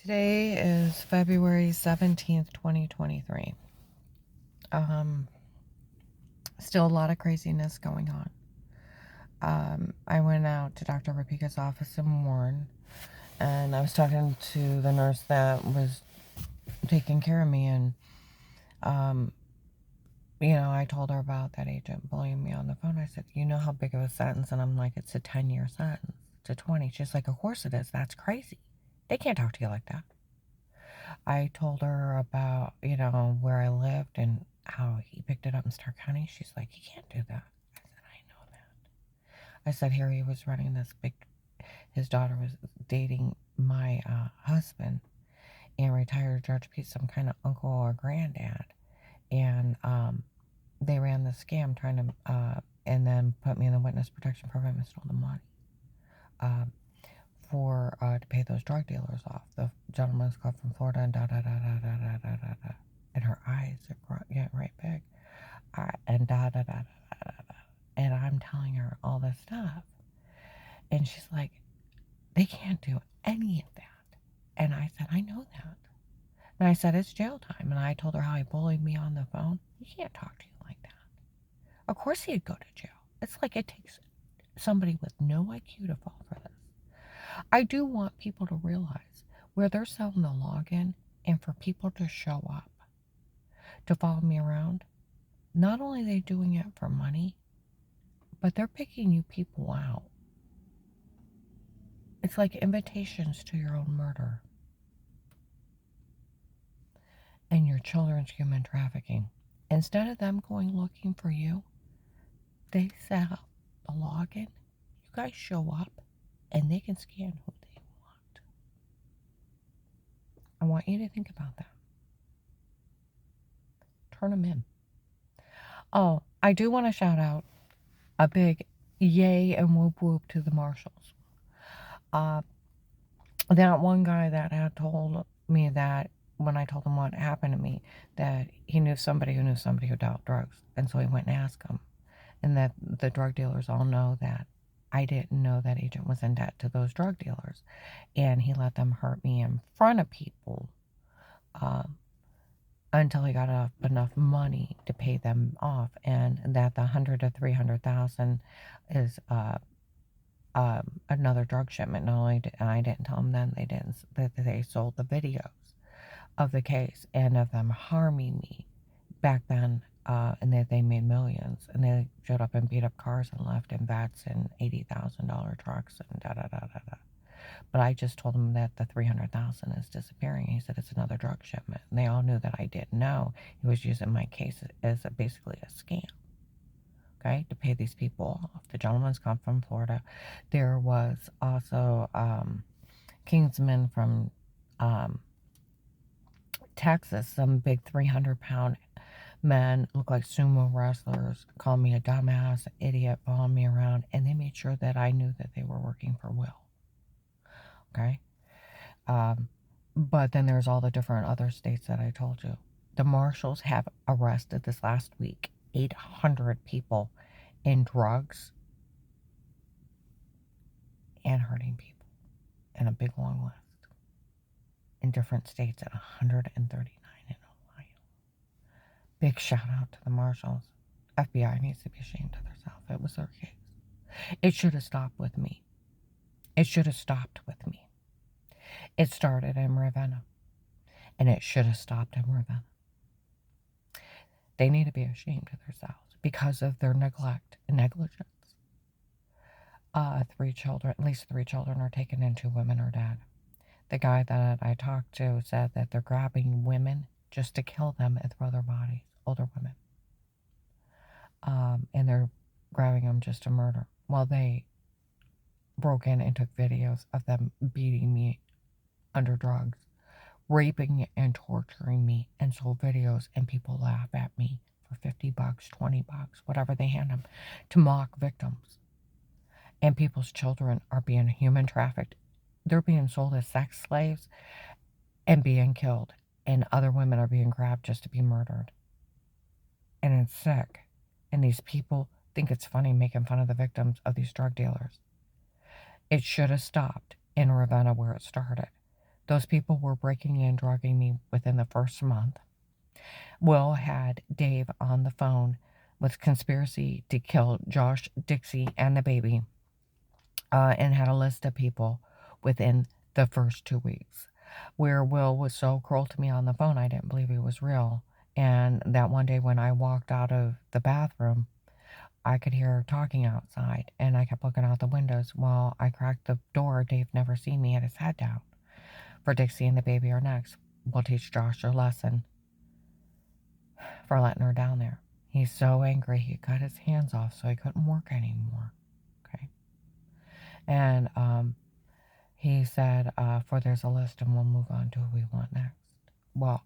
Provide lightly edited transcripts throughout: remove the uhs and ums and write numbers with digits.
Today is February 17th, 2023. Still a lot of craziness going on. I went out to Dr. Rapika's office in Warren, and I was talking to the nurse that was taking care of me, and, I told her about that agent bullying me on the phone. I said, you know how big of a sentence? And I'm like, it's a 10-year sentence to 20. She's like, of course it is. That's crazy. They can't talk to you like that. I told her about, where I lived and how he picked it up in Stark County. She's like, you can't do that. I said, I know that. I said, here he was running this his daughter was dating my husband, and retired judge be some kind of uncle or granddad. And they ran the scam trying to, and then put me in the witness protection program and stole the money. To pay those drug dealers off. The gentleman's called from Florida and da da da da da da da da da. And her eyes are getting right big. And da da da da da da da. And I'm telling her all this stuff. And she's like, they can't do any of that. And I said, I know that. And I said, it's jail time. And I told her how he bullied me on the phone. He can't talk to you like that. Of course he'd go to jail. It's like it takes somebody with no IQ to fall for this. I do want people to realize where they're selling the login and for people to show up to follow me around. Not only are they doing it for money, but they're picking you people out. It's like invitations to your own murder and your children's human trafficking. Instead of them going looking for you, they set up the login. You guys show up and they can scan who they want. I want you to think about that. Turn them in. Oh, I do want to shout out a big yay and whoop whoop to the marshals. That one guy that had told me that when I told him what happened to me, that he knew somebody who dealt drugs. And so he went and asked him. And that the drug dealers all know that I didn't know that agent was in debt to those drug dealers. And he let them hurt me in front of people until he got enough money to pay them off. And that the 100 to 300,000 is another drug shipment. Not only did I didn't tell them then, they sold the videos of the case and of them harming me back then, and that they made millions, and they showed up and beat up cars and left in vets and $80,000 trucks and da da da da da. But I just told them that the 300,000 is disappearing. He said it's another drug shipment, and they all knew that I didn't know. He was using my case as basically a scam. Okay, to pay these people off. The gentleman's come from Florida. There was also Kingsman from Texas, some big 300-pound men, look like sumo wrestlers, called me a dumbass, idiot, following me around, and they made sure that I knew that they were working for Will. Okay? But then there's all the different other states that I told you. The marshals have arrested this last week 800 people in drugs and hurting people, and a big long list in different states at 139 in Ohio. Big shout out to the marshals. FBI needs to be ashamed of themselves. It was their case. It should have stopped with me. It should have stopped with me. It started in Ravenna, and it should have stopped in Ravenna. They need to be ashamed of themselves because of their neglect and negligence. 3 children, at least 3 children are taken and 2 women are dead. The guy that I talked to said that they're grabbing women just to kill them and throw their bodies, older women. And they're grabbing them just to murder. Well, they broke in and took videos of them beating me under drugs, raping and torturing me, and sold videos, and people laugh at me for $50, $20, whatever they hand them, to mock victims. And people's children are being human trafficked. They're being sold as sex slaves and being killed. And other women are being grabbed just to be murdered. And it's sick. And these people think it's funny making fun of the victims of these drug dealers. It should have stopped in Ravenna where it started. Those people were breaking and drugging me within the first month. Will had Dave on the phone with conspiracy to kill Josh, Dixie, and the baby, and had a list of people within the first 2 weeks. Where Will was so cruel to me on the phone, I didn't believe he was real. And that one day when I walked out of the bathroom, I could hear her talking outside, and I kept looking out the windows. While I cracked the door, Dave never seen me, had his head down. For Dixie and the baby are next. We'll teach Josh a lesson for letting her down there. He's so angry he cut his hands off so he couldn't work anymore. Okay. And he said, for there's a list and we'll move on to who we want next. Well,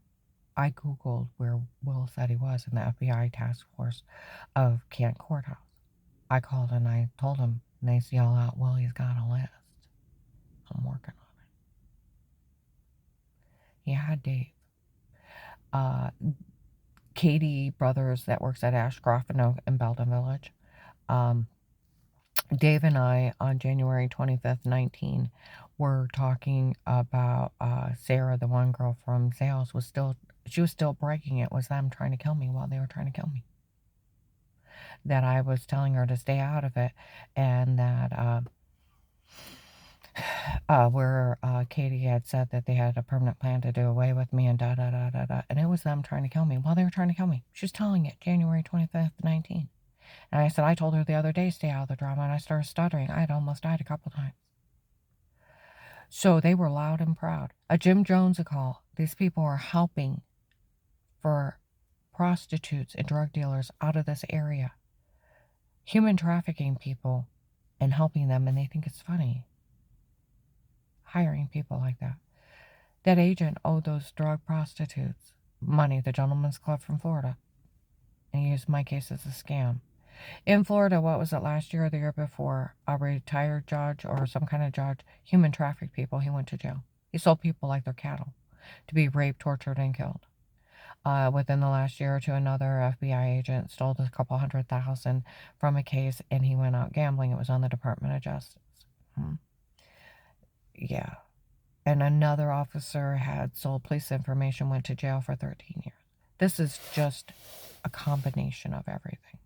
I Googled where Will said he was in the FBI task force of Kent Courthouse. I called and I told him, and they yell out, well, he's got a list. I'm working on it. He had Dave. Katie Brothers that works at Ashcroft in Belden Village. Dave and I on January 25th, 19, were talking about Sarah, the one girl from sales, she was still breaking it was them trying to kill me while they were trying to kill me. That I was telling her to stay out of it, and that where Katie had said that they had a permanent plan to do away with me and da-da-da-da-da, and it was them trying to kill me while they were trying to kill me. She was telling it January 25th, 19. And I said, I told her the other day, stay out of the drama, and I started stuttering. I had almost died a couple times. So they were loud and proud. A Jim Jones a call. These people are helping for prostitutes and drug dealers out of this area. Human trafficking people and helping them, and they think it's funny. Hiring people like that. That agent owed those drug prostitutes money, the Gentleman's Club from Florida. And he used my case as a scam. In Florida, what was it, last year or the year before, a retired judge or some kind of judge human trafficked people. He went to jail. He sold people like they're cattle to be raped, tortured, and killed. Within the last year or two, another FBI agent stole a couple $100,000 from a case, and he went out gambling. It was on the Department of Justice. Yeah. And another officer had sold police information, went to jail for 13 years. This is just a combination of everything.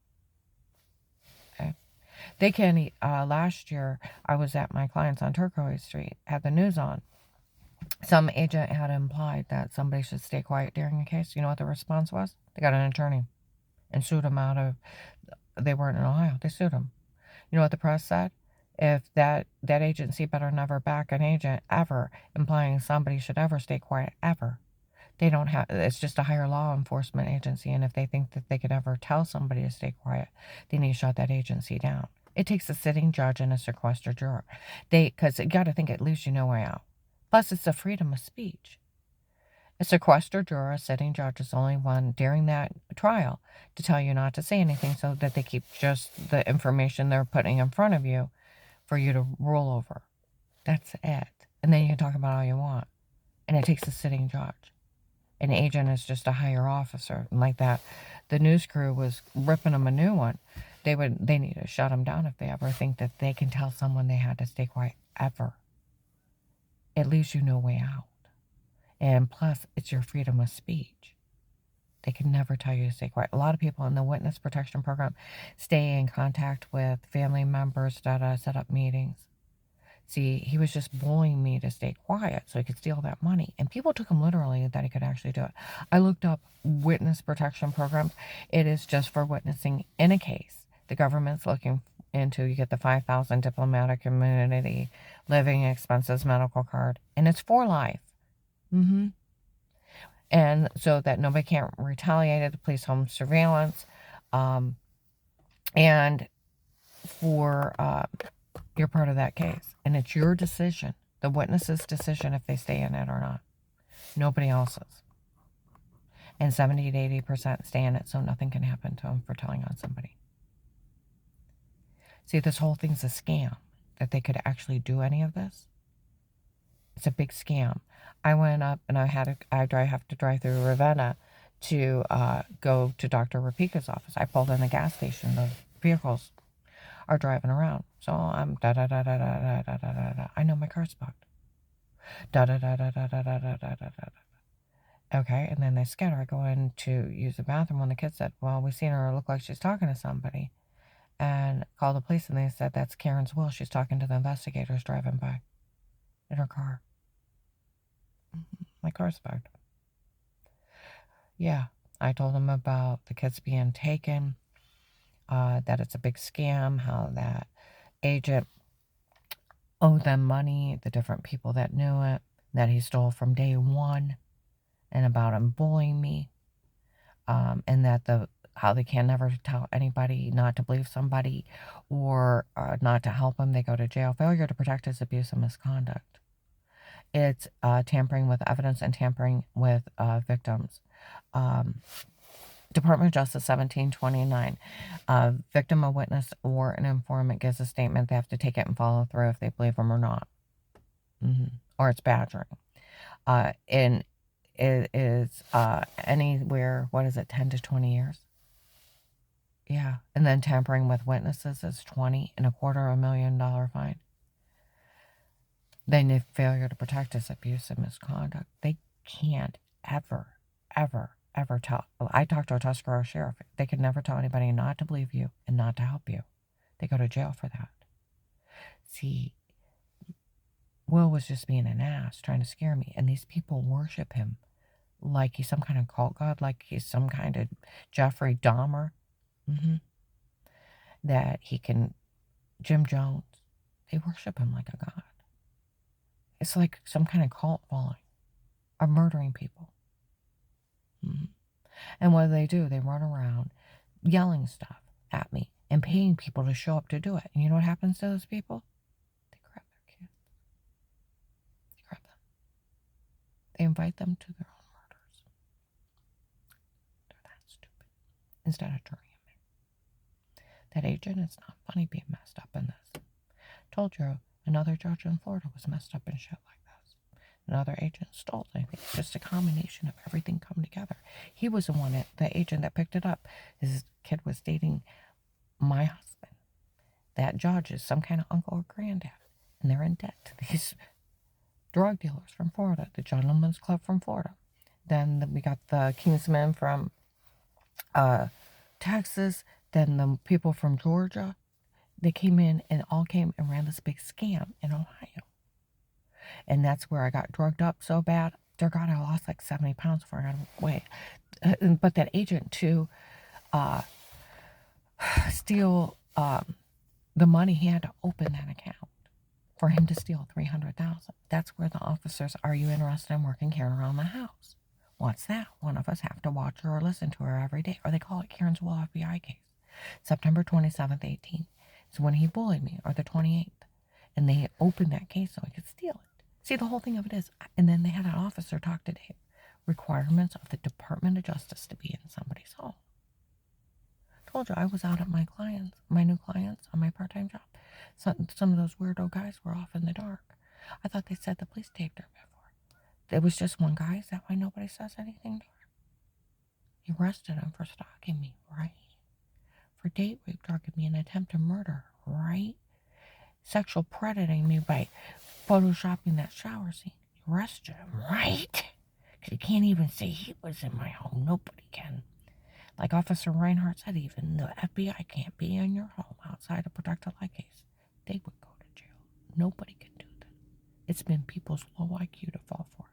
Okay. They can, last year, I was at my client's on Turquoise Street, had the news on. Some agent had implied that somebody should stay quiet during a case. You know what the response was? They got an attorney and sued him out of, they weren't in Ohio, they sued him. You know what the press said? If that agency better never back an agent ever, implying somebody should ever stay quiet ever. They don't have, it's just a higher law enforcement agency, and if they think that they could ever tell somebody to stay quiet, they need to shut that agency down. It takes a sitting judge and a sequestered juror. Because you got to think at least you know way out. Plus, it's a freedom of speech. A sequestered juror, a sitting judge, is only one during that trial to tell you not to say anything so that they keep just the information they're putting in front of you for you to rule over. That's it. And then you can talk about all you want. And it takes a sitting judge. An agent is just a higher officer. And like that, the news crew was ripping them a new one. They need to shut them down if they ever think that they can tell someone they had to stay quiet ever. At least you know way out. And plus, it's your freedom of speech. They can never tell you to stay quiet. A lot of people in the witness protection program stay in contact with family members, set up meetings. See, he was just bullying me to stay quiet so he could steal that money. And people took him literally that he could actually do it. I looked up witness protection programs. It is just for witnessing in a case. The government's looking into, you get the $5,000 diplomatic immunity, living expenses, medical card, and it's for life. And so that nobody can't retaliate, the police home surveillance, and for you're part of that case. And it's your decision, the witness's decision, if they stay in it or not. Nobody else's. And 70 to 80% stay in it so nothing can happen to them for telling on somebody. See, this whole thing's a scam, that they could actually do any of this. It's a big scam. I went up and I have to drive through Ravenna to go to Dr. Rapika's office. I pulled in the gas station. The vehicles are driving around. So I'm da-da-da-da-da-da-da-da-da. I know my car's bugged. Da da da da da da da da da da da. Okay, and then they scatter. I go in to use the bathroom when the kid said, well, we seen her look like she's talking to somebody. And called the police, and they said, that's Karen's Will. She's talking to the investigators driving by in her car. My car's parked. Yeah, I told them about the kids being taken, that it's a big scam, how that agent owed them money, the different people that knew it, that he stole from day one, and about him bullying me, and that how they can never tell anybody not to believe somebody or not to help them. They go to jail. Failure to protect is abuse and misconduct. It's tampering with evidence and tampering with victims. Department of Justice 1729. Victim, a witness, or an informant gives a statement. They have to take it and follow through if they believe them or not. Or it's badgering. And it is anywhere, 10 to 20 years? Yeah. And then tampering with witnesses is $20,250,000 fine. Then if failure to protect is abuse and misconduct. They can't ever tell. I talked to a Tuscarora sheriff. They could never tell anybody not to believe you and not to help you. They go to jail for that. See, Will was just being an ass, trying to scare me. And these people worship him like he's some kind of cult god, like he's some kind of Jeffrey Dahmer. That he can, Jim Jones. They worship him like a god. It's like some kind of cult following, or murdering people. And what do? They run around yelling stuff at me and paying people to show up to do it. And you know what happens to those people? They grab their kids. They grab them. They invite them to their own murders. They're that stupid. Instead of turning them in. That agent, it's not funny being messed up in this. Told you, another judge in Florida was messed up in shit like this. Another agent stole it. I think it's just a combination of everything come together. He was the agent that picked it up. His kid was dating my husband. That judge is some kind of uncle or granddad. And they're in debt to these drug dealers from Florida, the Gentlemen's Club from Florida. Then we got the Kingsmen from Texas. Then the people from Georgia. They came in and all came and ran this big scam in Ohio. And that's where I got drugged up so bad. Dear God, I lost like 70 pounds before I got away. But that agent to steal the money, he had to open that account for him to steal $300,000. That's where the officers, are you interested in working Karen around the house? What's that? One of us have to watch her or listen to her every day. Or they call it Karen's Will FBI case. September 27th, 18. So when he bullied me, or the 28th, and they opened that case so I could steal it. See, the whole thing of it is, and then they had an officer talk to Dave. Requirements of the Department of Justice to be in somebody's home. Told you I was out at my new clients on my part-time job. Some of those weirdo guys were off in the dark. I thought they said the police taped her before. It was just one guy. Is that why nobody says anything to her? He arrested him for stalking me, right? For date rape, drugging me, and attempt to murder, right? Sexual predating me by photoshopping that shower scene. You arrested him, right? Because you can't even say he was in my home. Nobody can. Like Officer Reinhardt said, even the FBI can't be in your home outside a protected light case. They would go to jail. Nobody can do that. It's been people's low IQ to fall for it.